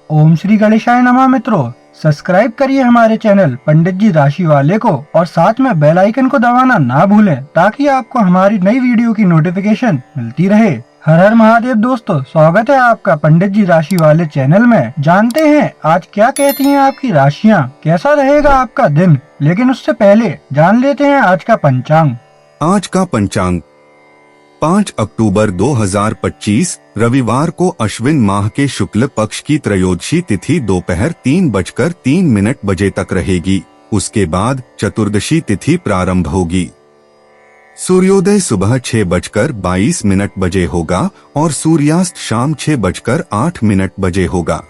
ओम श्री गणेशाय नमः। मित्रों, सब्सक्राइब करिए हमारे चैनल पंडित जी राशि वाले को और साथ में बेल आइकन को दबाना ना भूलें ताकि आपको हमारी नई वीडियो की नोटिफिकेशन मिलती रहे। हर हर महादेव दोस्तों, स्वागत है आपका पंडित जी राशि वाले चैनल में। जानते हैं आज क्या कहती हैं आपकी राशियां, कैसा रहेगा आपका दिन। लेकिन उससे पहले जान लेते हैं आज का पंचांग। आज का पंचांग 5 अक्टूबर 2025 रविवार को अश्विन माह के शुक्ल पक्ष की त्रयोदशी तिथि दोपहर 3:03 तक रहेगी। उसके बाद चतुर्दशी तिथि प्रारंभ होगी। सूर्योदय सुबह 6:22 होगा और सूर्यास्त शाम 6:08 होगा।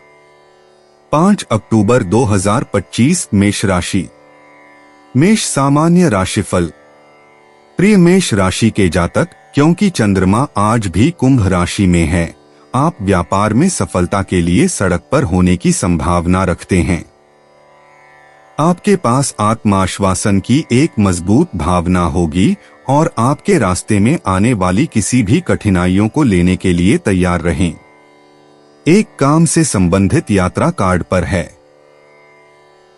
5 अक्टूबर 2025 मेष राशि। मेष सामान्य राशिफल। प्रिय मेष राशि के जातक, क्योंकि चंद्रमा आज भी कुंभ राशि में है, आप व्यापार में सफलता के लिए सड़क पर होने की संभावना रखते हैं। आपके पास आत्माश्वासन की एक मजबूत भावना होगी और आपके रास्ते में आने वाली किसी भी कठिनाइयों को लेने के लिए तैयार रहें। एक काम से संबंधित यात्रा कार्ड पर है।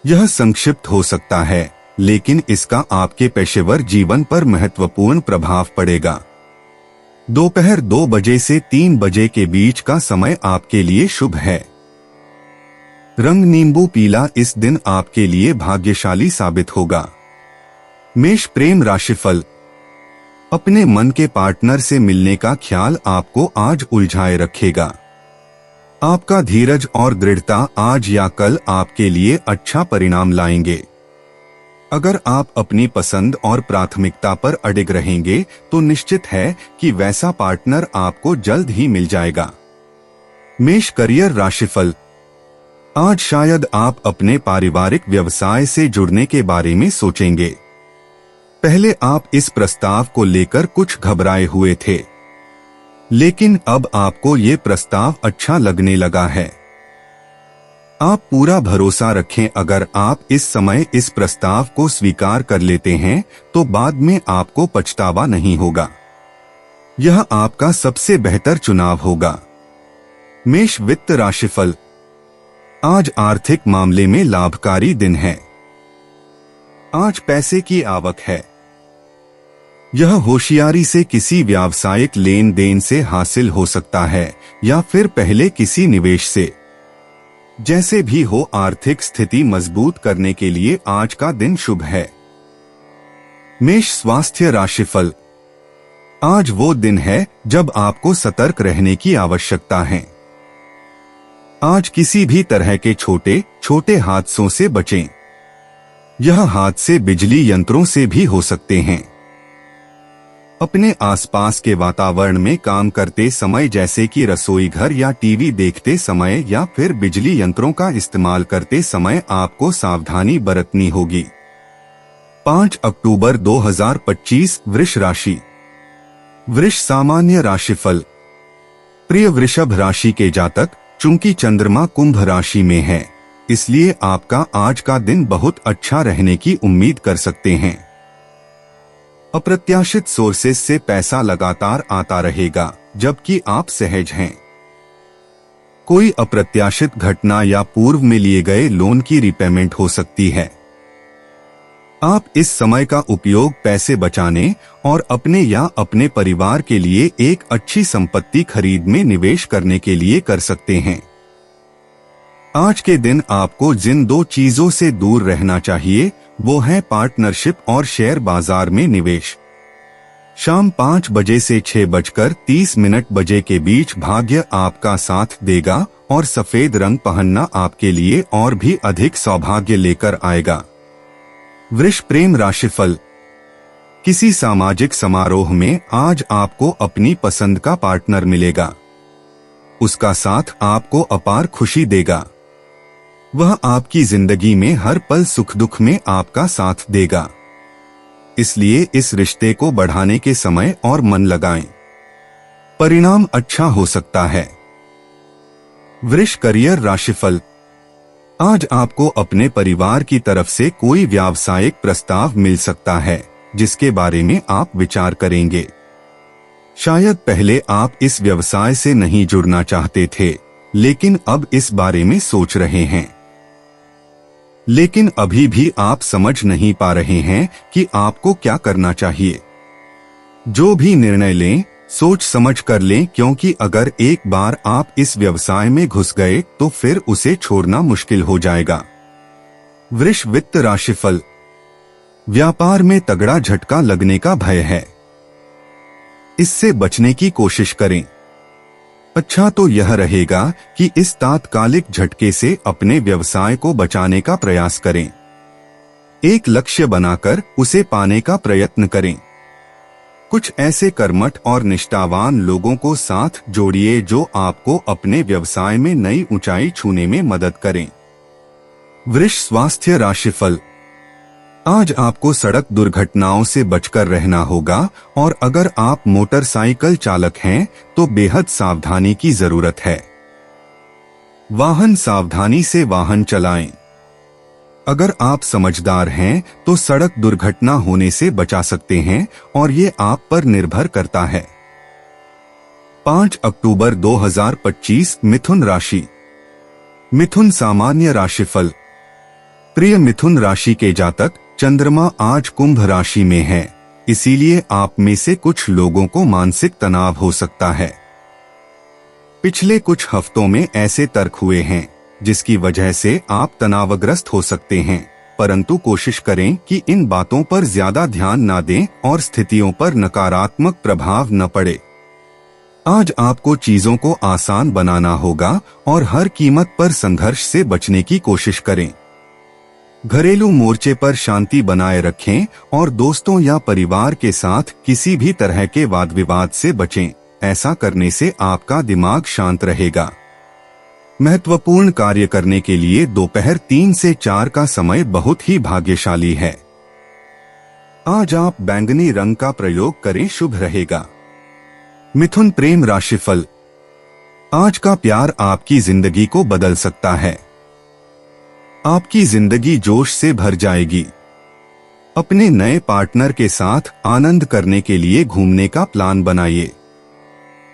यह संक्षिप्त हो सकता है, लेकिन इसका आपके पेशेवर जीवन पर महत्वपूर्ण प्रभाव पड़ेगा। दोपहर 2 बजे से 3 बजे के बीच का समय आपके लिए शुभ है। रंग नींबू पीला इस दिन आपके लिए भाग्यशाली साबित होगा। मेष प्रेम राशिफल। अपने मन के पार्टनर से मिलने का ख्याल आपको आज उलझाए रखेगा। आपका धीरज और दृढ़ता आज या कल आपके लिए अच्छा परिणाम लाएंगे। अगर आप अपनी पसंद और प्राथमिकता पर अडिग रहेंगे तो निश्चित है कि वैसा पार्टनर आपको जल्द ही मिल जाएगा। मेष करियर राशिफल। आज शायद आप अपने पारिवारिक व्यवसाय से जुड़ने के बारे में सोचेंगे। पहले आप इस प्रस्ताव को लेकर कुछ घबराए हुए थे, लेकिन अब आपको ये प्रस्ताव अच्छा लगने लगा है। आप पूरा भरोसा रखें, अगर आप इस समय इस प्रस्ताव को स्वीकार कर लेते हैं तो बाद में आपको पछतावा नहीं होगा। यह आपका सबसे बेहतर चुनाव होगा। मेष वित्त राशिफल। आज आर्थिक मामले में लाभकारी दिन है। आज पैसे की आवक है। यह होशियारी से किसी व्यावसायिक लेन देन से हासिल हो सकता है या फिर पहले किसी निवेश से। जैसे भी हो, आर्थिक स्थिति मजबूत करने के लिए आज का दिन शुभ है। मेष स्वास्थ्य राशिफल। आज वो दिन है जब आपको सतर्क रहने की आवश्यकता है। आज किसी भी तरह के छोटे छोटे हादसों से बचें। यह हादसे बिजली यंत्रों से भी हो सकते हैं। अपने आसपास के वातावरण में काम करते समय, जैसे कि रसोई घर या टीवी देखते समय या फिर बिजली यंत्रों का इस्तेमाल करते समय, आपको सावधानी बरतनी होगी। 5 अक्टूबर 2025 वृष राशि। वृष सामान्य राशिफल। प्रिय वृषभ राशि के जातक, चूंकि चंद्रमा कुंभ राशि में है, इसलिए आपका आज का दिन बहुत अच्छा रहने की उम्मीद कर सकते हैं। अप्रत्याशित सोर्सेस से पैसा लगातार आता रहेगा, जबकि आप सहज हैं। कोई अप्रत्याशित घटना या पूर्व में लिए गए लोन की रिपेमेंट हो सकती है। आप इस समय का उपयोग पैसे बचाने और अपने या अपने परिवार के लिए एक अच्छी संपत्ति खरीद में निवेश करने के लिए कर सकते हैं। आज के दिन आपको जिन 2 चीजों से दूर रहना चाहिए वो है पार्टनरशिप और शेयर बाजार में निवेश। शाम 5 बजे से 6:30 के बीच भाग्य आपका साथ देगा और सफेद रंग पहनना आपके लिए और भी अधिक सौभाग्य लेकर आएगा। वृष प्रेम राशिफल। किसी सामाजिक समारोह में आज आपको अपनी पसंद का पार्टनर मिलेगा। उसका साथ आपको अपार खुशी देगा। वह आपकी जिंदगी में हर पल सुख दुख में आपका साथ देगा, इसलिए इस रिश्ते को बढ़ाने के समय और मन लगाएं। परिणाम अच्छा हो सकता है। वृष करियर राशिफल। आज आपको अपने परिवार की तरफ से कोई व्यावसायिक प्रस्ताव मिल सकता है जिसके बारे में आप विचार करेंगे। शायद पहले आप इस व्यवसाय से नहीं जुड़ना चाहते थे, लेकिन अब इस बारे में सोच रहे हैं। लेकिन अभी भी आप समझ नहीं पा रहे हैं कि आपको क्या करना चाहिए। जो भी निर्णय लें, सोच समझ कर लें, क्योंकि अगर एक बार आप इस व्यवसाय में घुस गए तो फिर उसे छोड़ना मुश्किल हो जाएगा। वृष वित्त राशिफल। व्यापार में तगड़ा झटका लगने का भय है, इससे बचने की कोशिश करें। अच्छा तो यह रहेगा कि इस तात्कालिक झटके से अपने व्यवसाय को बचाने का प्रयास करें। एक लक्ष्य बनाकर उसे पाने का प्रयत्न करें। कुछ ऐसे कर्मठ और निष्ठावान लोगों को साथ जोड़िए जो आपको अपने व्यवसाय में नई ऊंचाई छूने में मदद करें। वृष स्वास्थ्य राशिफल। आज आपको सड़क दुर्घटनाओं से बचकर रहना होगा और अगर आप मोटरसाइकिल चालक हैं तो बेहद सावधानी की जरूरत है। वाहन सावधानी से वाहन चलाएं। अगर आप समझदार हैं तो सड़क दुर्घटना होने से बचा सकते हैं और ये आप पर निर्भर करता है। 5 अक्टूबर 2025 मिथुन राशि। मिथुन सामान्य राशिफल। प्रिय मिथुन राशि के जातक, चंद्रमा आज कुंभ राशि में है, इसीलिए आप में से कुछ लोगों को मानसिक तनाव हो सकता है। पिछले कुछ हफ्तों में ऐसे तर्क हुए हैं जिसकी वजह से आप तनावग्रस्त हो सकते हैं, परंतु कोशिश करें कि इन बातों पर ज्यादा ध्यान न दें और स्थितियों पर नकारात्मक प्रभाव न पड़े। आज आपको चीजों को आसान बनाना होगा और हर कीमत पर संघर्ष से बचने की कोशिश करें। घरेलू मोर्चे पर शांति बनाए रखें और दोस्तों या परिवार के साथ किसी भी तरह के वाद विवाद से बचें। ऐसा करने से आपका दिमाग शांत रहेगा। महत्वपूर्ण कार्य करने के लिए दोपहर 3 से 4 का समय बहुत ही भाग्यशाली है। आज आप बैंगनी रंग का प्रयोग करें, शुभ रहेगा। मिथुन प्रेम राशिफल। आज का प्यार आपकी जिंदगी को बदल सकता है। आपकी जिंदगी जोश से भर जाएगी। अपने नए पार्टनर के साथ आनंद करने के लिए घूमने का प्लान बनाइए।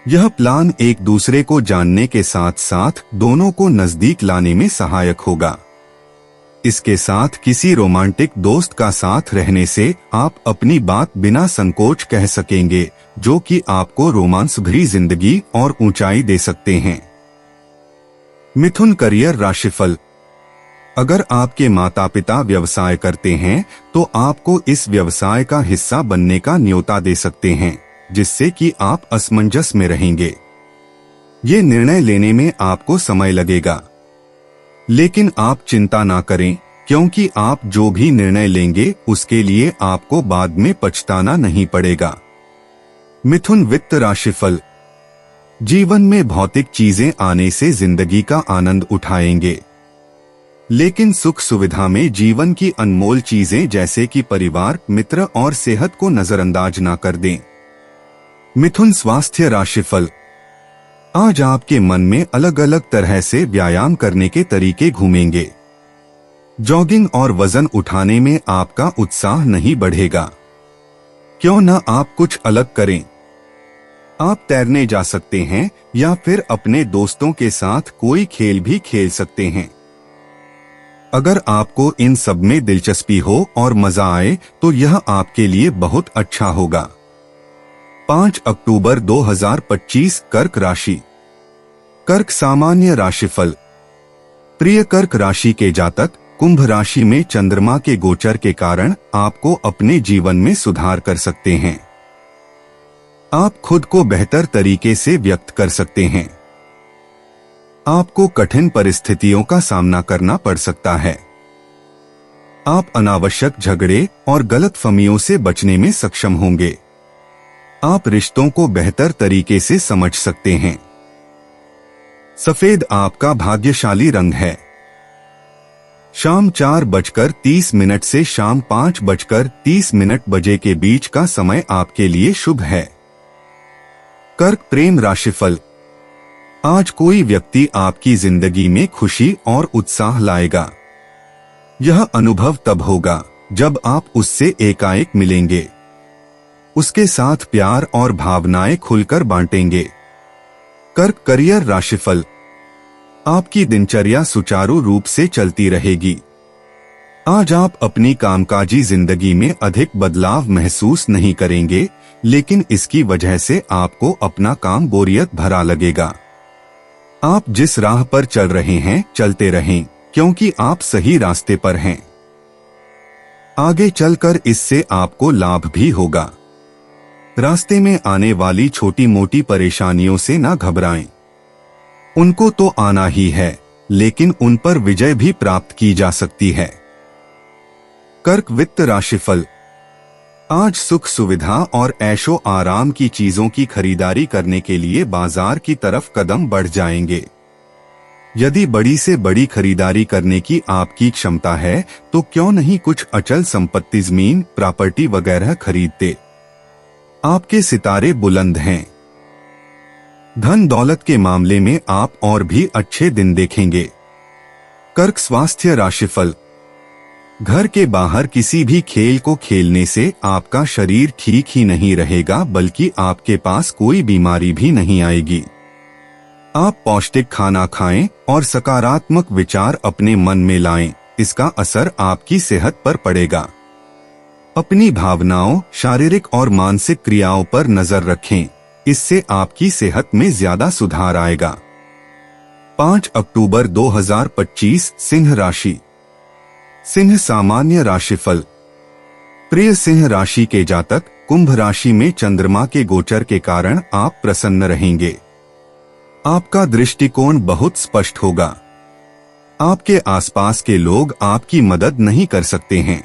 यह प्लान एक दूसरे को जानने के साथ साथ दोनों को नजदीक लाने में सहायक होगा। इसके साथ किसी रोमांटिक दोस्त का साथ रहने से आप अपनी बात बिना संकोच कह सकेंगे, जो कि आपको रोमांस भरी जिंदगी और ऊंचाई दे सकते हैं। मिथुन करियर राशिफल। अगर आपके माता पिता व्यवसाय करते हैं तो आपको इस व्यवसाय का हिस्सा बनने का न्योता दे सकते हैं, जिससे कि आप असमंजस में रहेंगे। ये निर्णय लेने में आपको समय लगेगा, लेकिन आप चिंता ना करें, क्योंकि आप जो भी निर्णय लेंगे उसके लिए आपको बाद में पछताना नहीं पड़ेगा। मिथुन वित्त राशिफल। जीवन में भौतिक चीजें आने से जिंदगी का आनंद उठाएंगे, लेकिन सुख सुविधा में जीवन की अनमोल चीजें जैसे कि परिवार, मित्र और सेहत को नजरअंदाज ना कर दें। मिथुन स्वास्थ्य राशिफल। आज आपके मन में अलग अलग तरह से व्यायाम करने के तरीके घूमेंगे। जॉगिंग और वजन उठाने में आपका उत्साह नहीं बढ़ेगा। क्यों न आप कुछ अलग करें। आप तैरने जा सकते हैं या फिर अपने दोस्तों के साथ कोई खेल भी खेल सकते हैं। अगर आपको इन सब में दिलचस्पी हो और मजा आए तो यह आपके लिए बहुत अच्छा होगा। 5 अक्टूबर 2025 कर्क राशि। कर्क सामान्य राशिफल। प्रिय कर्क राशि के जातक, कुंभ राशि में चंद्रमा के गोचर के कारण आपको अपने जीवन में सुधार कर सकते हैं। आप खुद को बेहतर तरीके से व्यक्त कर सकते हैं। आपको कठिन परिस्थितियों का सामना करना पड़ सकता है। आप अनावश्यक झगड़े और गलतफहमियों से बचने में सक्षम होंगे। आप रिश्तों को बेहतर तरीके से समझ सकते हैं। सफेद आपका भाग्यशाली रंग है। शाम 4:30 से शाम 5:30 बजे के बीच का समय आपके लिए शुभ है। कर्क प्रेम राशिफल। आज कोई व्यक्ति आपकी जिंदगी में खुशी और उत्साह लाएगा। यह अनुभव तब होगा जब आप उससे एकाएक मिलेंगे, उसके साथ प्यार और भावनाएं खुलकर बांटेंगे। कर्क करियर राशिफल। आपकी दिनचर्या सुचारू रूप से चलती रहेगी। आज आप अपनी कामकाजी जिंदगी में अधिक बदलाव महसूस नहीं करेंगे, लेकिन इसकी वजह से आपको अपना काम बोरियत भरा लगेगा। आप जिस राह पर चल रहे हैं चलते रहें, क्योंकि आप सही रास्ते पर हैं। आगे चलकर इससे आपको लाभ भी होगा। रास्ते में आने वाली छोटी मोटी परेशानियों से ना घबराएं। उनको तो आना ही है, लेकिन उन पर विजय भी प्राप्त की जा सकती है। कर्क वित्त राशिफल। आज सुख सुविधा और ऐशो आराम की चीजों की खरीदारी करने के लिए बाजार की तरफ कदम बढ़ जाएंगे। यदि बड़ी से बड़ी खरीदारी करने की आपकी क्षमता है तो क्यों नहीं कुछ अचल संपत्ति, जमीन, प्रॉपर्टी वगैरह खरीदते। आपके सितारे बुलंद हैं। धन दौलत के मामले में आप और भी अच्छे दिन देखेंगे। कर्क स्वास्थ्य राशिफल। घर के बाहर किसी भी खेल को खेलने से आपका शरीर ठीक ही नहीं रहेगा, बल्कि आपके पास कोई बीमारी भी नहीं आएगी। आप पौष्टिक खाना खाएं और सकारात्मक विचार अपने मन में लाएं, इसका असर आपकी सेहत पर पड़ेगा। अपनी भावनाओं, शारीरिक और मानसिक क्रियाओं पर नजर रखें, इससे आपकी सेहत में ज्यादा सुधार आएगा। 5 अक्टूबर 2025 सिंह राशि। सिंह सामान्य राशिफल। प्रिय सिंह राशि के जातक, कुंभ राशि में चंद्रमा के गोचर के कारण आप प्रसन्न रहेंगे। आपका दृष्टिकोण बहुत स्पष्ट होगा। आपके आसपास के लोग आपकी मदद नहीं कर सकते हैं।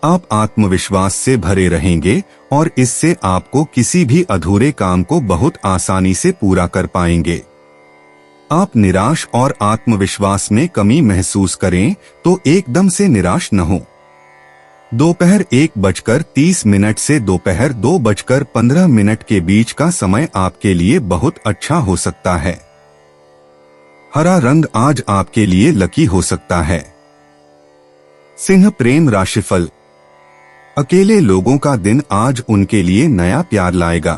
आप आत्मविश्वास से भरे रहेंगे और इससे आपको किसी भी अधूरे काम को बहुत आसानी से पूरा कर पाएंगे। आप निराश और आत्मविश्वास में कमी महसूस करें तो एकदम से निराश न हो। दोपहर 1:30 से दोपहर 2:15 के बीच का समय आपके लिए बहुत अच्छा हो सकता है। हरा रंग आज आपके लिए लकी हो सकता है। सिंह प्रेम राशिफल। अकेले लोगों का दिन आज उनके लिए नया प्यार लाएगा।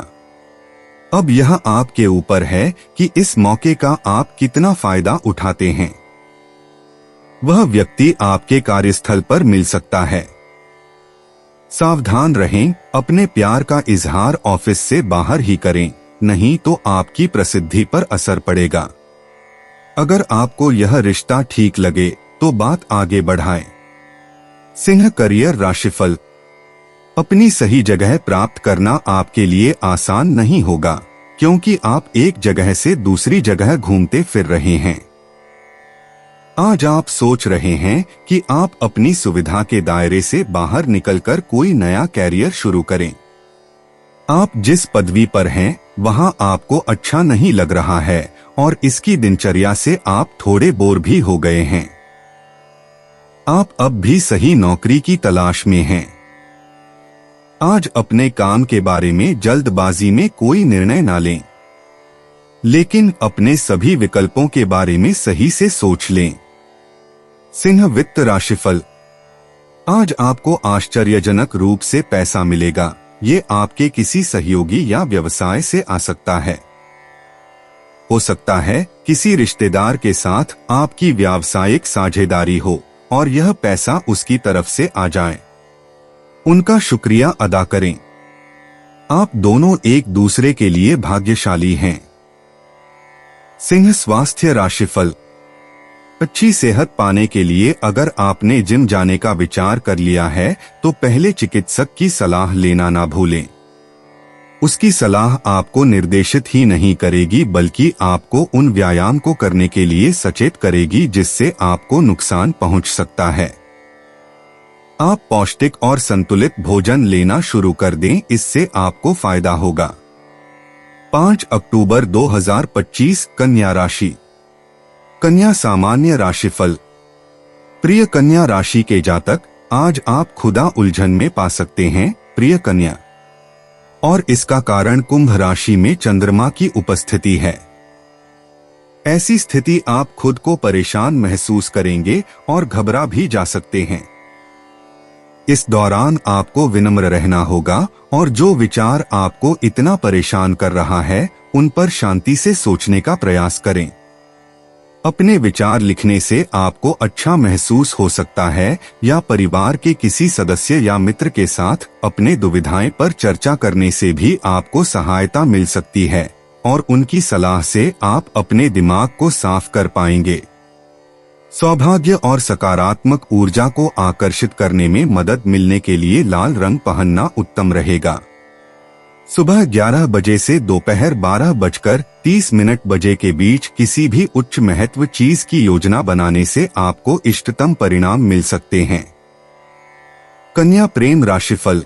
अब यह आपके ऊपर है कि इस मौके का आप कितना फायदा उठाते हैं। वह व्यक्ति आपके कार्यस्थल पर मिल सकता है। सावधान रहें, अपने प्यार का इजहार ऑफिस से बाहर ही करें, नहीं तो आपकी प्रसिद्धि पर असर पड़ेगा। अगर आपको यह रिश्ता ठीक लगे तो बात आगे बढ़ाएं। सिंह करियर राशिफल। अपनी सही जगह प्राप्त करना आपके लिए आसान नहीं होगा, क्योंकि आप एक जगह से दूसरी जगह घूमते फिर रहे हैं। आज आप सोच रहे हैं कि आप अपनी सुविधा के दायरे से बाहर निकलकर कोई नया कैरियर शुरू करें। आप जिस पदवी पर हैं वहां आपको अच्छा नहीं लग रहा है और इसकी दिनचर्या से आप थोड़े बोर भी हो गए हैं। आप अब भी सही नौकरी की तलाश में हैं। आज अपने काम के बारे में जल्दबाजी में कोई निर्णय ना लें, लेकिन अपने सभी विकल्पों के बारे में सही से सोच लें। सिंह वित्त राशिफल। आज आपको आश्चर्यजनक रूप से पैसा मिलेगा। ये आपके किसी सहयोगी या व्यवसाय से आ सकता है। हो सकता है किसी रिश्तेदार के साथ आपकी व्यावसायिक साझेदारी हो और यह पैसा उसकी तरफ से आ जाए। उनका शुक्रिया अदा करें। आप दोनों एक दूसरे के लिए भाग्यशाली हैं। सिंह स्वास्थ्य राशिफल। अच्छी सेहत पाने के लिए अगर आपने जिम जाने का विचार कर लिया है तो पहले चिकित्सक की सलाह लेना ना भूलें। उसकी सलाह आपको निर्देशित ही नहीं करेगी, बल्कि आपको उन व्यायाम को करने के लिए सचेत करेगी जिससे आपको नुकसान पहुंच सकता है। आप पौष्टिक और संतुलित भोजन लेना शुरू कर दें, इससे आपको फायदा होगा। 5 अक्टूबर 2025 कन्या राशि। कन्या सामान्य राशिफल। प्रिय कन्या राशि के जातक, आज आप खुदा उलझन में पा सकते हैं प्रिय कन्या, और इसका कारण कुंभ राशि में चंद्रमा की उपस्थिति है। ऐसी स्थिति आप खुद को परेशान महसूस करेंगे और घबरा भी जा सकते हैं। इस दौरान आपको विनम्र रहना होगा और जो विचार आपको इतना परेशान कर रहा है उन पर शांति से सोचने का प्रयास करें। अपने विचार लिखने से आपको अच्छा महसूस हो सकता है या परिवार के किसी सदस्य या मित्र के साथ अपने दुविधाएं पर चर्चा करने से भी आपको सहायता मिल सकती है और उनकी सलाह से आप अपने दिमाग को साफ कर पाएंगे। सौभाग्य और सकारात्मक ऊर्जा को आकर्षित करने में मदद मिलने के लिए लाल रंग पहनना उत्तम रहेगा। सुबह 11 बजे से दोपहर 12:30 बजे के बीच किसी भी उच्च महत्व चीज की योजना बनाने से आपको इष्टतम परिणाम मिल सकते हैं। कन्या प्रेम राशिफल।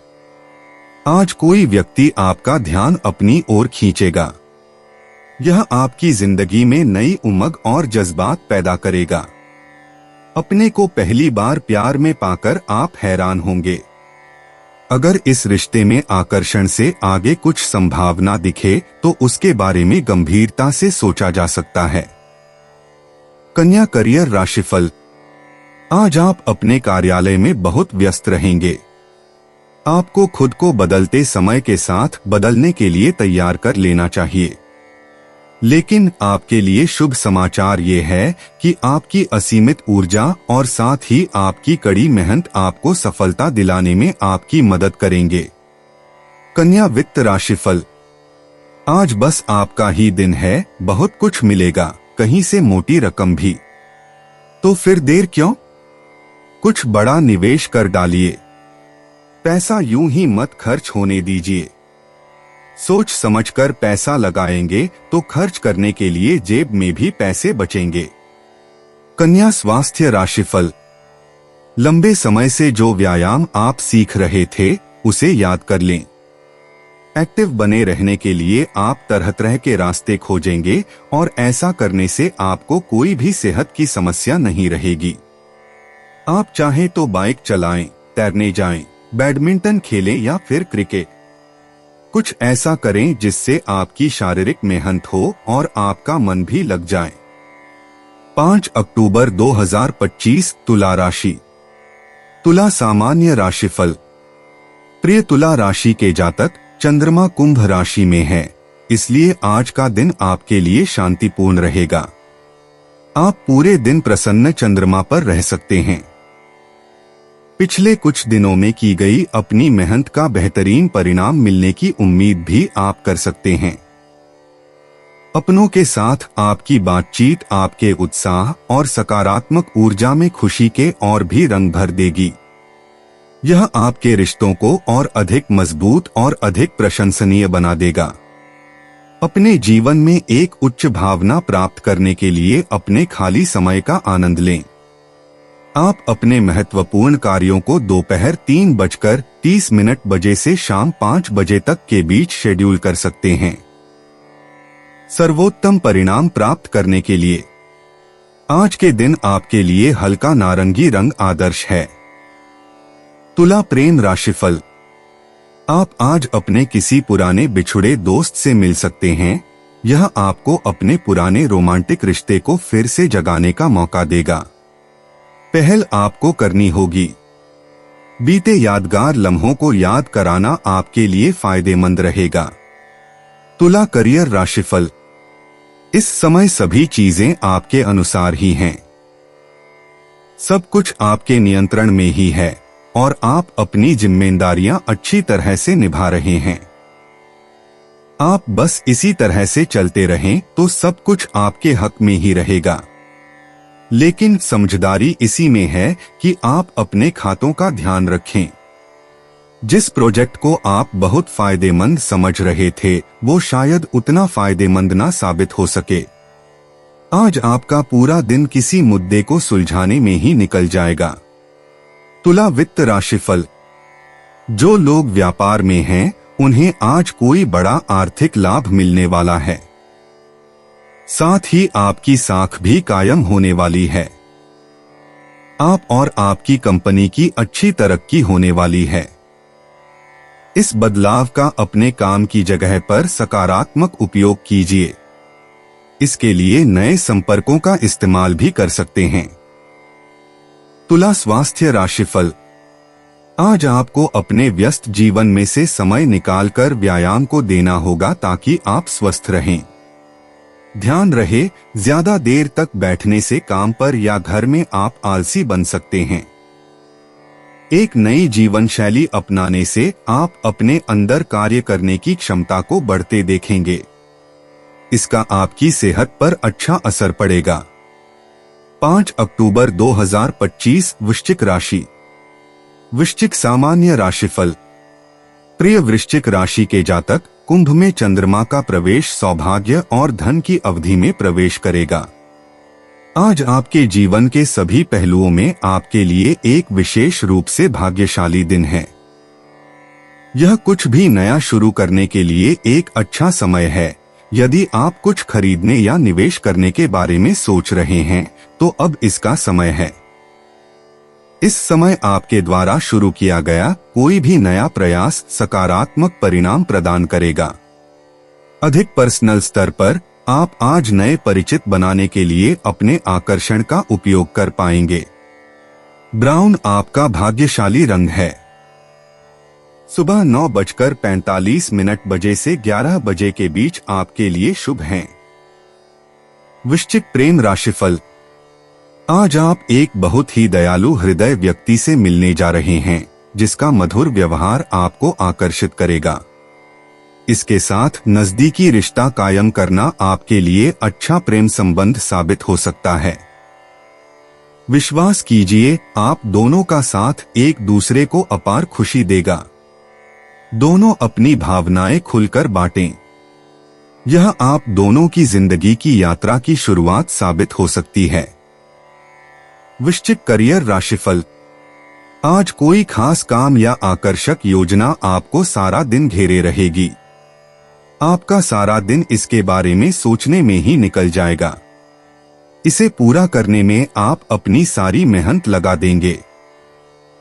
आज कोई व्यक्ति आपका ध्यान अपनी ओर खींचेगा। यह आपकी जिंदगी में नई उमंग और जज्बात पैदा करेगा। अपने को पहली बार प्यार में पाकर आप हैरान होंगे। अगर इस रिश्ते में आकर्षण से आगे कुछ संभावना दिखे तो उसके बारे में गंभीरता से सोचा जा सकता है। कन्या करियर राशिफल। आज आप अपने कार्यालय में बहुत व्यस्त रहेंगे। आपको खुद को बदलते समय के साथ बदलने के लिए तैयार कर लेना चाहिए। लेकिन आपके लिए शुभ समाचार ये है कि आपकी असीमित ऊर्जा और साथ ही आपकी कड़ी मेहनत आपको सफलता दिलाने में आपकी मदद करेंगे। कन्या वित्त राशिफल। आज बस आपका ही दिन है, बहुत कुछ मिलेगा, कहीं से मोटी रकम भी। तो फिर देर क्यों? कुछ बड़ा निवेश कर डालिए। पैसा यूं ही मत खर्च होने दीजिए। सोच समझकर पैसा लगाएंगे तो खर्च करने के लिए जेब में भी पैसे बचेंगे। कन्या स्वास्थ्य राशिफल। लंबे समय से जो व्यायाम आप सीख रहे थे उसे याद कर लें। एक्टिव बने रहने के लिए आप तरह तरह के रास्ते खोजेंगे और ऐसा करने से आपको कोई भी सेहत की समस्या नहीं रहेगी। आप चाहें तो बाइक चलाएं, तैरने जाएं, बैडमिंटन खेलें या फिर क्रिकेट। कुछ ऐसा करें जिससे आपकी शारीरिक मेहनत हो और आपका मन भी लग जाए। 5 अक्टूबर 2025 तुला राशि। तुला सामान्य राशिफल। प्रिय तुला राशि के जातक, चंद्रमा कुंभ राशि में है, इसलिए आज का दिन आपके लिए शांतिपूर्ण रहेगा। आप पूरे दिन प्रसन्न चंद्रमा पर रह सकते हैं। पिछले कुछ दिनों में की गई अपनी मेहनत का बेहतरीन परिणाम मिलने की उम्मीद भी आप कर सकते हैं। अपनों के साथ आपकी बातचीत आपके उत्साह और सकारात्मक ऊर्जा में खुशी के और भी रंग भर देगी। यह आपके रिश्तों को और अधिक मजबूत और अधिक प्रशंसनीय बना देगा। अपने जीवन में एक उच्च भावना प्राप्त करने के लिए अपने खाली समय का आनंद लें। आप अपने महत्वपूर्ण कार्यों को दोपहर 3:30 बजे से शाम 5 बजे तक के बीच शेड्यूल कर सकते हैं। सर्वोत्तम परिणाम प्राप्त करने के लिए आज के दिन आपके लिए हल्का नारंगी रंग आदर्श है। तुला प्रेम राशिफल। आप आज अपने किसी पुराने बिछुड़े दोस्त से मिल सकते हैं। यह आपको अपने पुराने रोमांटिक रिश्ते को फिर से जगाने का मौका देगा। पहल आपको करनी होगी। बीते यादगार लम्हों को याद कराना आपके लिए फायदेमंद रहेगा। तुला करियर राशिफल। इस समय सभी चीजें आपके अनुसार ही हैं। सब कुछ आपके नियंत्रण में ही है और आप अपनी जिम्मेदारियां अच्छी तरह से निभा रहे हैं। आप बस इसी तरह से चलते रहें तो सब कुछ आपके हक में ही रहेगा। लेकिन समझदारी इसी में है कि आप अपने खातों का ध्यान रखें। जिस प्रोजेक्ट को आप बहुत फायदेमंद समझ रहे थे वो शायद उतना फायदेमंद ना साबित हो सके। आज आपका पूरा दिन किसी मुद्दे को सुलझाने में ही निकल जाएगा। तुला वित्त राशिफल। जो लोग व्यापार में हैं उन्हें आज कोई बड़ा आर्थिक लाभ मिलने वाला है। साथ ही आपकी साख भी कायम होने वाली है। आप और आपकी कंपनी की अच्छी तरक्की होने वाली है। इस बदलाव का अपने काम की जगह पर सकारात्मक उपयोग कीजिए। इसके लिए नए संपर्कों का इस्तेमाल भी कर सकते हैं। तुला स्वास्थ्य राशिफल। आज आपको अपने व्यस्त जीवन में से समय निकालकर व्यायाम को देना होगा ताकि आप स्वस्थ रहें। ध्यान रहे, ज्यादा देर तक बैठने से काम पर या घर में आप आलसी बन सकते हैं। एक नई जीवन शैली अपनाने से आप अपने अंदर कार्य करने की क्षमता को बढ़ते देखेंगे। इसका आपकी सेहत पर अच्छा असर पड़ेगा। 5 अक्टूबर 2025 वृश्चिक राशि। वृश्चिक सामान्य राशिफल। प्रिय वृश्चिक राशि के जातक, कुंभ में चंद्रमा का प्रवेश सौभाग्य और धन की अवधि में प्रवेश करेगा। आज आपके जीवन के सभी पहलुओं में आपके लिए एक विशेष रूप से भाग्यशाली दिन है। यह कुछ भी नया शुरू करने के लिए एक अच्छा समय है। यदि आप कुछ खरीदने या निवेश करने के बारे में सोच रहे हैं तो अब इसका समय है। इस समय आपके द्वारा शुरू किया गया कोई भी नया प्रयास सकारात्मक परिणाम प्रदान करेगा। अधिक पर्सनल स्तर पर आप आज नए परिचित बनाने के लिए अपने आकर्षण का उपयोग कर पाएंगे। ब्राउन आपका भाग्यशाली रंग है। सुबह 9:45 बजे से 11 बजे के बीच आपके लिए शुभ हैं। वृश्चिक प्रेम राशिफल। आज आप एक बहुत ही दयालु हृदय व्यक्ति से मिलने जा रहे हैं, जिसका मधुर व्यवहार आपको आकर्षित करेगा। इसके साथ नजदीकी रिश्ता कायम करना आपके लिए अच्छा प्रेम संबंध साबित हो सकता है। विश्वास कीजिए, आप दोनों का साथ एक दूसरे को अपार खुशी देगा। दोनों अपनी भावनाएं खुलकर बांटें। यह आप दोनों की जिंदगी की यात्रा की शुरुआत साबित हो सकती है। वृश्चिक करियर राशिफल। आज कोई खास काम या आकर्षक योजना आपको सारा दिन घेरे रहेगी। आपका सारा दिन इसके बारे में सोचने में ही निकल जाएगा। इसे पूरा करने में आप अपनी सारी मेहनत लगा देंगे।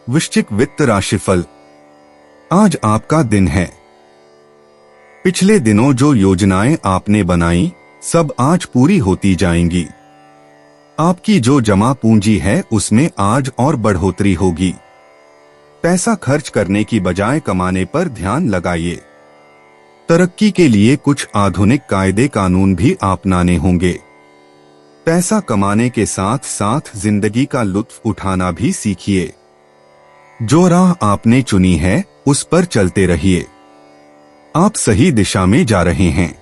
वृश्चिक वित्त राशिफल। आज आपका दिन है। पिछले दिनों जो योजनाएं आपने बनाई, सब आज पूरी होती जाएंगी। आपकी जो जमा पूंजी है उसमें आज और बढ़ोतरी होगी। पैसा खर्च करने की बजाय कमाने पर ध्यान लगाइए। तरक्की के लिए कुछ आधुनिक कायदे कानून भी अपनाने होंगे। पैसा कमाने के साथ साथ जिंदगी का लुत्फ उठाना भी सीखिए। जो राह आपने चुनी है उस पर चलते रहिए। आप सही दिशा में जा रहे हैं।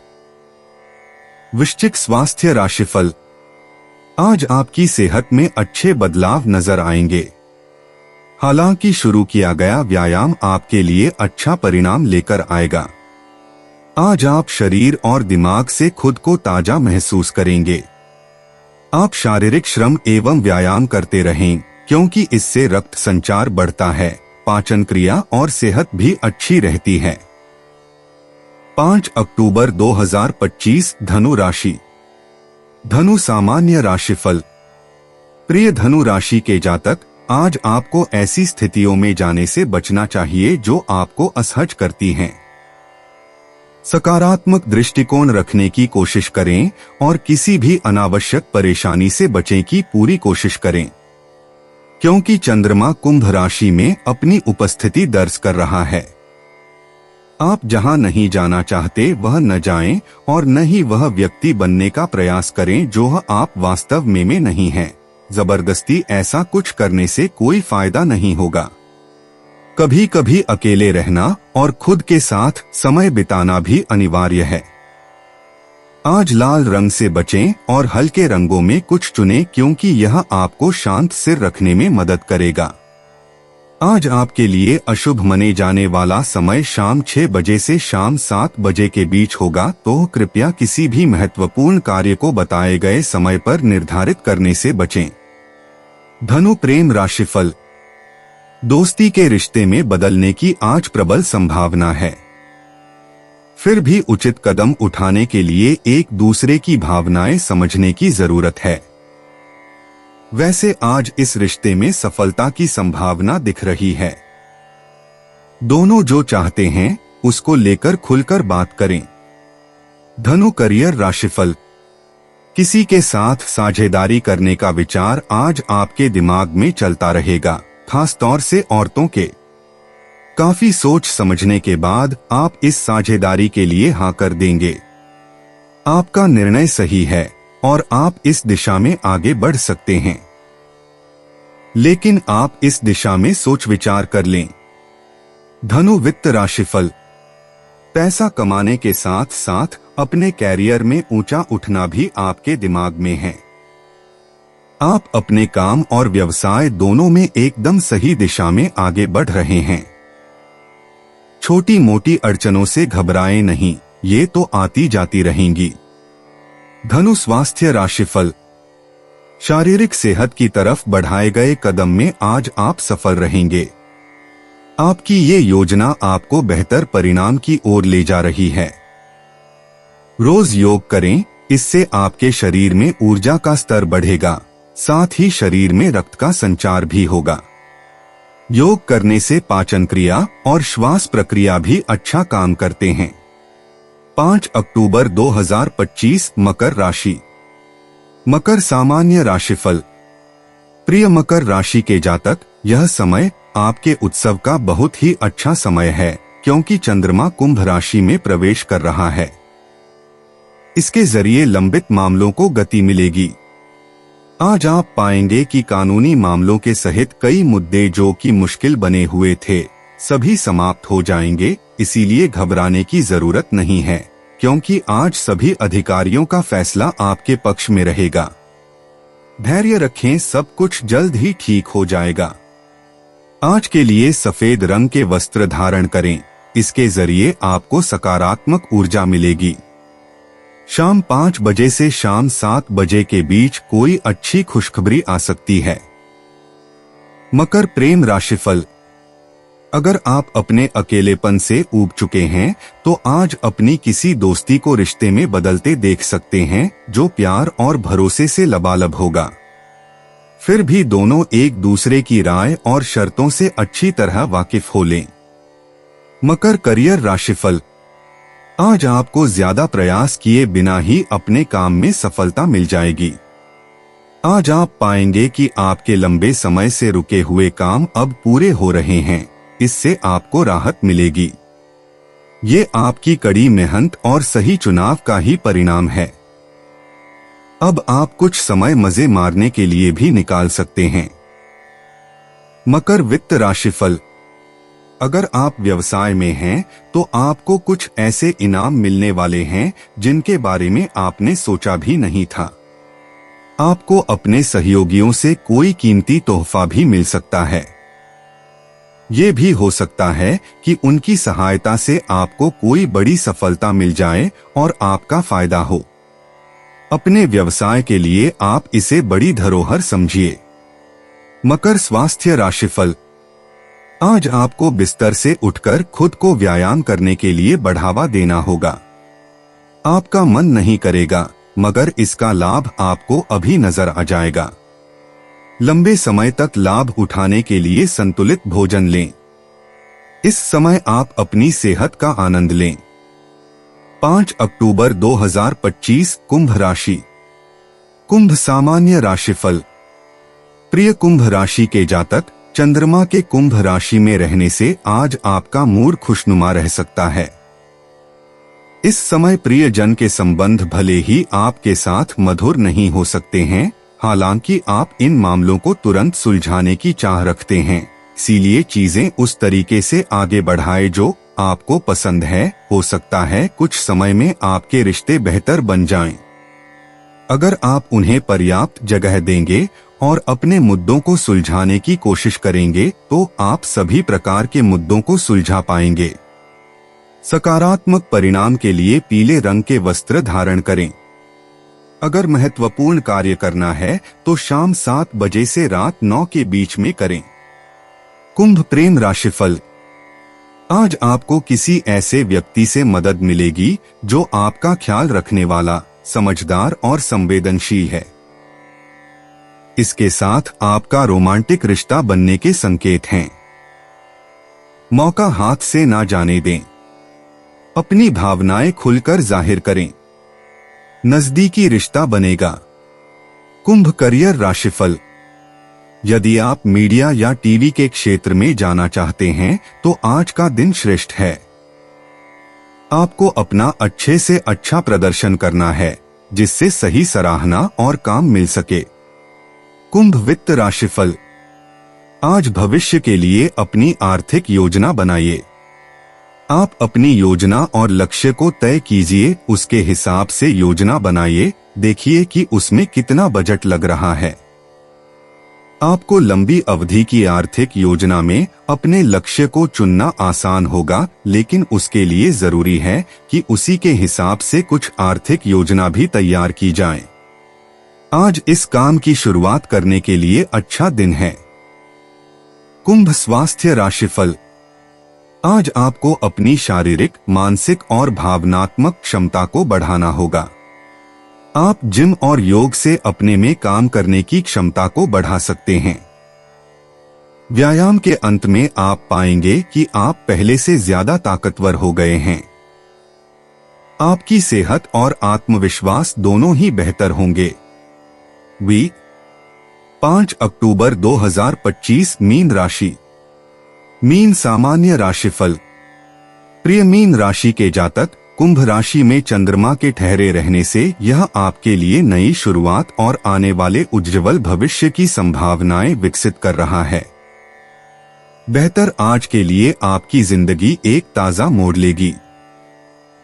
वृश्चिक स्वास्थ्य राशिफल। आज आपकी सेहत में अच्छे बदलाव नजर आएंगे। हालांकि शुरू किया गया व्यायाम आपके लिए अच्छा परिणाम लेकर आएगा। आज आप शरीर और दिमाग से खुद को ताजा महसूस करेंगे। आप शारीरिक श्रम एवं व्यायाम करते रहें, क्योंकि इससे रक्त संचार बढ़ता है, पाचन क्रिया और सेहत भी अच्छी रहती है। 5 अक्टूबर 2025 धनु राशि। धनु सामान्य राशिफल। प्रिय धनु राशि के जातक, आज आपको ऐसी स्थितियों में जाने से बचना चाहिए जो आपको असहज करती हैं। सकारात्मक दृष्टिकोण रखने की कोशिश करें और किसी भी अनावश्यक परेशानी से बचने की पूरी कोशिश करें, क्योंकि चंद्रमा कुंभ राशि में अपनी उपस्थिति दर्ज कर रहा है। आप जहां नहीं जाना चाहते वह न जाएं और न ही वह व्यक्ति बनने का प्रयास करें जो आप वास्तव में नहीं हैं। जबरदस्ती ऐसा कुछ करने से कोई फायदा नहीं होगा। कभी कभी अकेले रहना और खुद के साथ समय बिताना भी अनिवार्य है। आज लाल रंग से बचें और हल्के रंगों में कुछ चुनें, क्योंकि यह आपको शांत सिर रखने में मदद करेगा। आज आपके लिए अशुभ माने जाने वाला समय शाम 6 बजे से शाम 7 बजे के बीच होगा, तो कृपया किसी भी महत्वपूर्ण कार्य को बताए गए समय पर निर्धारित करने से बचें। धनु प्रेम राशिफल। दोस्ती के रिश्ते में बदलने की आज प्रबल संभावना है। फिर भी उचित कदम उठाने के लिए एक दूसरे की भावनाएं समझने की जरूरत है। वैसे आज इस रिश्ते में सफलता की संभावना दिख रही है। दोनों जो चाहते हैं उसको लेकर खुलकर बात करें। धनु करियर राशिफल। किसी के साथ साझेदारी करने का विचार आज आपके दिमाग में चलता रहेगा, खास तौर से औरतों के। काफी सोच समझने के बाद आप इस साझेदारी के लिए हाँ कर देंगे। आपका निर्णय सही है और आप इस दिशा में आगे बढ़ सकते हैं, लेकिन आप इस दिशा में सोच विचार कर लें। धनु वित्त राशिफल। पैसा कमाने के साथ साथ अपने कैरियर में ऊंचा उठना भी आपके दिमाग में है। आप अपने काम और व्यवसाय दोनों में एकदम सही दिशा में आगे बढ़ रहे हैं। छोटी मोटी अड़चनों से घबराएं नहीं, ये तो आती जाती रहेंगी। धनु स्वास्थ्य राशिफल। शारीरिक सेहत की तरफ बढ़ाए गए कदम में आज आप सफल रहेंगे। आपकी ये योजना आपको बेहतर परिणाम की ओर ले जा रही है। रोज योग करें, इससे आपके शरीर में ऊर्जा का स्तर बढ़ेगा, साथ ही शरीर में रक्त का संचार भी होगा। योग करने से पाचन क्रिया और श्वास प्रक्रिया भी अच्छा काम करते हैं। 5 अक्टूबर 2025 मकर राशि। मकर सामान्य राशिफल। प्रिय मकर राशि के जातक, यह समय आपके उत्सव का बहुत ही अच्छा समय है, क्योंकि चंद्रमा कुंभ राशि में प्रवेश कर रहा है। इसके जरिए लंबित मामलों को गति मिलेगी। आज आप पाएंगे कि कानूनी मामलों के सहित कई मुद्दे जो कि मुश्किल बने हुए थे, सभी समाप्त हो जाएंगे। इसीलिए घबराने की जरूरत नहीं है, क्योंकि आज सभी अधिकारियों का फैसला आपके पक्ष में रहेगा। धैर्य रखें, सब कुछ जल्द ही ठीक हो जाएगा। आज के लिए सफेद रंग के वस्त्र धारण करें, इसके जरिए आपको सकारात्मक ऊर्जा मिलेगी। शाम 5 बजे से शाम 7 बजे के बीच कोई अच्छी खुशखबरी आ सकती है। मकर प्रेम राशिफल। अगर आप अपने अकेलेपन से ऊब चुके हैं, तो आज अपनी किसी दोस्ती को रिश्ते में बदलते देख सकते हैं, जो प्यार और भरोसे से लबालब होगा। फिर भी दोनों एक दूसरे की राय और शर्तों से अच्छी तरह वाकिफ हो लें। मकर करियर राशिफल। आज आपको ज्यादा प्रयास किए बिना ही अपने काम में सफलता मिल जाएगी। आज आप पाएंगे कि आपके लंबे समय से रुके हुए काम अब पूरे हो रहे हैं, इससे आपको राहत मिलेगी। ये आपकी कड़ी मेहनत और सही चुनाव का ही परिणाम है। अब आप कुछ समय मजे मारने के लिए भी निकाल सकते हैं। मकर वित्त राशिफल। अगर आप व्यवसाय में हैं, तो आपको कुछ ऐसे इनाम मिलने वाले हैं जिनके बारे में आपने सोचा भी नहीं था। आपको अपने सहयोगियों से कोई कीमती तोहफा भी मिल सकता है। ये भी हो सकता है कि उनकी सहायता से आपको कोई बड़ी सफलता मिल जाए और आपका फायदा हो। अपने व्यवसाय के लिए आप इसे बड़ी धरोहर समझिए। मकर स्वास्थ्य राशिफल। आज आपको बिस्तर से उठकर खुद को व्यायाम करने के लिए बढ़ावा देना होगा। आपका मन नहीं करेगा, मगर इसका लाभ आपको अभी नजर आ जाएगा। लंबे समय तक लाभ उठाने के लिए संतुलित भोजन लें। इस समय आप अपनी सेहत का आनंद लें। 5 अक्टूबर 2025 कुंभ राशि। कुंभ सामान्य राशिफल। प्रिय कुंभ राशि के जातक, चंद्रमा के कुंभ राशि में रहने से आज आपका मूड खुशनुमा रह सकता है। इस समय प्रियजन के संबंध भले ही आपके साथ मधुर नहीं हो सकते हैं, हालांकि आप इन मामलों को तुरंत सुलझाने की चाह रखते हैं। इसीलिए चीजें उस तरीके से आगे बढ़ाए जो आपको पसंद है। हो सकता है कुछ समय में आपके रिश्ते बेहतर बन जाएं। अगर आप उन्हें पर्याप्त जगह देंगे और अपने मुद्दों को सुलझाने की कोशिश करेंगे, तो आप सभी प्रकार के मुद्दों को सुलझा पाएंगे। सकारात्मक परिणाम के लिए पीले रंग के वस्त्र धारण करें। अगर महत्वपूर्ण कार्य करना है तो शाम 7 बजे से रात 9 के बीच में करें। कुंभ प्रेम राशिफल। आज आपको किसी ऐसे व्यक्ति से मदद मिलेगी जो आपका ख्याल रखने वाला, समझदार और संवेदनशील है। इसके साथ आपका रोमांटिक रिश्ता बनने के संकेत हैं। मौका हाथ से ना जाने दें। अपनी भावनाएं खुलकर जाहिर करें। नजदीकी रिश्ता बनेगा। कुंभ करियर राशिफल। यदि आप मीडिया या टीवी के क्षेत्र में जाना चाहते हैं तो आज का दिन श्रेष्ठ है। आपको अपना अच्छे से अच्छा प्रदर्शन करना है, जिससे सही सराहना और काम मिल सके। कुंभ वित्त राशिफल। आज भविष्य के लिए अपनी आर्थिक योजना बनाइए। आप अपनी योजना और लक्ष्य को तय कीजिए, उसके हिसाब से योजना बनाइए, देखिए कि उसमें कितना बजट लग रहा है। आपको लंबी अवधि की आर्थिक योजना में अपने लक्ष्य को चुनना आसान होगा, लेकिन उसके लिए जरूरी है कि उसी के हिसाब से कुछ आर्थिक योजना भी तैयार की जाए। आज इस काम की शुरुआत करने के लिए अच्छा दिन है। कुंभ स्वास्थ्य राशिफल। आज आपको अपनी शारीरिक, मानसिक और भावनात्मक क्षमता को बढ़ाना होगा। आप जिम और योग से अपने में काम करने की क्षमता को बढ़ा सकते हैं। व्यायाम के अंत में आप पाएंगे कि आप पहले से ज्यादा ताकतवर हो गए हैं। आपकी सेहत और आत्मविश्वास दोनों ही बेहतर होंगे। 5 अक्टूबर 2025 मीन राशि। मीन सामान्य राशिफल। प्रिय मीन राशि के जातक, कुंभ राशि में चंद्रमा के ठहरे रहने से यह आपके लिए नई शुरुआत और आने वाले उज्ज्वल भविष्य की संभावनाएं विकसित कर रहा है। बेहतर आज के लिए आपकी जिंदगी एक ताजा मोड़ लेगी।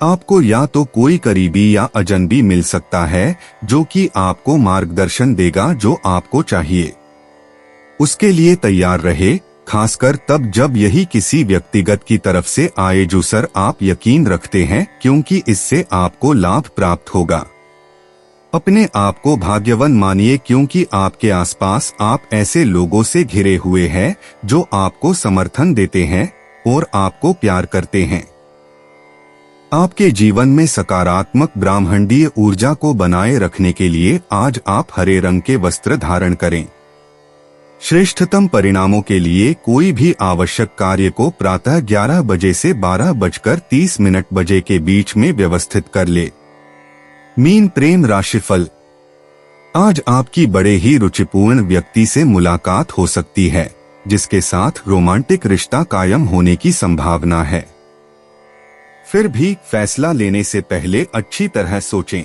आपको या तो कोई करीबी या अजनबी मिल सकता है जो कि आपको मार्गदर्शन देगा जो आपको चाहिए। उसके लिए तैयार रहे, खासकर तब जब यही किसी व्यक्तिगत की तरफ से आए जिसर आप यकीन रखते हैं, क्योंकि इससे आपको लाभ प्राप्त होगा। अपने आप को भाग्यवान मानिए, क्योंकि आपके आसपास आप ऐसे लोगों से घिरे हुए हैं जो आपको समर्थन देते हैं और आपको प्यार करते हैं। आपके जीवन में सकारात्मक ब्रह्मांडीय ऊर्जा को बनाए रखने के लिए आज आप हरे रंग के वस्त्र धारण करें। श्रेष्ठतम परिणामों के लिए कोई भी आवश्यक कार्य को प्रातः 11 बजे से 12:30 बजे के बीच में व्यवस्थित कर ले। मीन प्रेम राशिफल। आज आपकी बड़े ही रुचिपूर्ण व्यक्ति से मुलाकात हो सकती है, जिसके साथ रोमांटिक रिश्ता कायम होने की संभावना है। फिर भी फैसला लेने से पहले अच्छी तरह सोचें।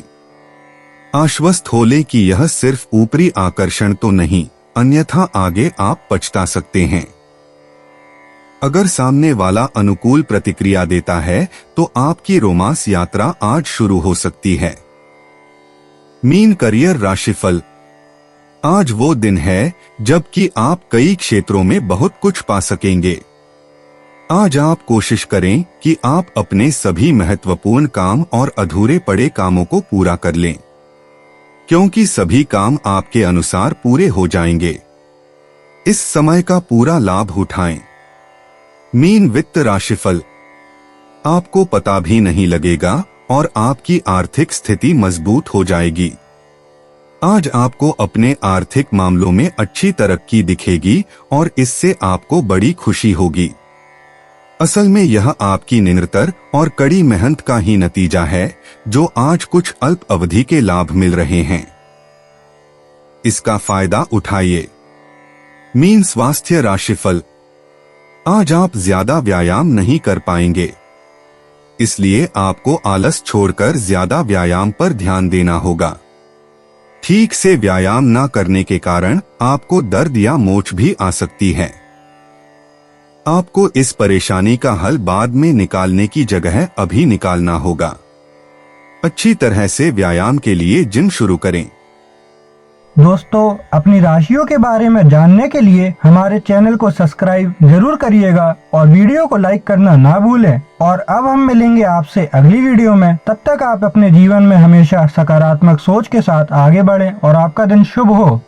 आश्वस्त हो लें कि यह सिर्फ ऊपरी आकर्षण तो नहीं, अन्यथा आगे आप पछता सकते हैं। अगर सामने वाला अनुकूल प्रतिक्रिया देता है तो आपकी रोमांस यात्रा आज शुरू हो सकती है। मीन करियर राशिफल। आज वो दिन है जबकि आप कई क्षेत्रों में बहुत कुछ पा सकेंगे। आज आप कोशिश करें कि आप अपने सभी महत्वपूर्ण काम और अधूरे पड़े कामों को पूरा कर लें, क्योंकि सभी काम आपके अनुसार पूरे हो जाएंगे। इस समय का पूरा लाभ उठाएं। मीन वित्त राशिफल। आपको पता भी नहीं लगेगा और आपकी आर्थिक स्थिति मजबूत हो जाएगी। आज आपको अपने आर्थिक मामलों में अच्छी तरक्की दिखेगी और इससे आपको बड़ी खुशी होगी। असल में यह आपकी निरंतर और कड़ी मेहनत का ही नतीजा है जो आज कुछ अल्प अवधि के लाभ मिल रहे हैं। इसका फायदा उठाइए। मीन स्वास्थ्य राशिफल। आज आप ज्यादा व्यायाम नहीं कर पाएंगे, इसलिए आपको आलस छोड़कर ज्यादा व्यायाम पर ध्यान देना होगा। ठीक से व्यायाम न करने के कारण आपको दर्द या मोच भी आ सकती है। आपको इस परेशानी का हल बाद में निकालने की जगह अभी निकालना होगा। अच्छी तरह से व्यायाम के लिए जिम शुरू करें। दोस्तों, अपनी राशियों के बारे में जानने के लिए हमारे चैनल को सब्सक्राइब जरूर करिएगा और वीडियो को लाइक करना ना भूलें। और अब हम मिलेंगे आपसे अगली वीडियो में। तब तक आप अपने जीवन में हमेशा सकारात्मक सोच के साथ आगे बढ़ें और आपका दिन शुभ हो।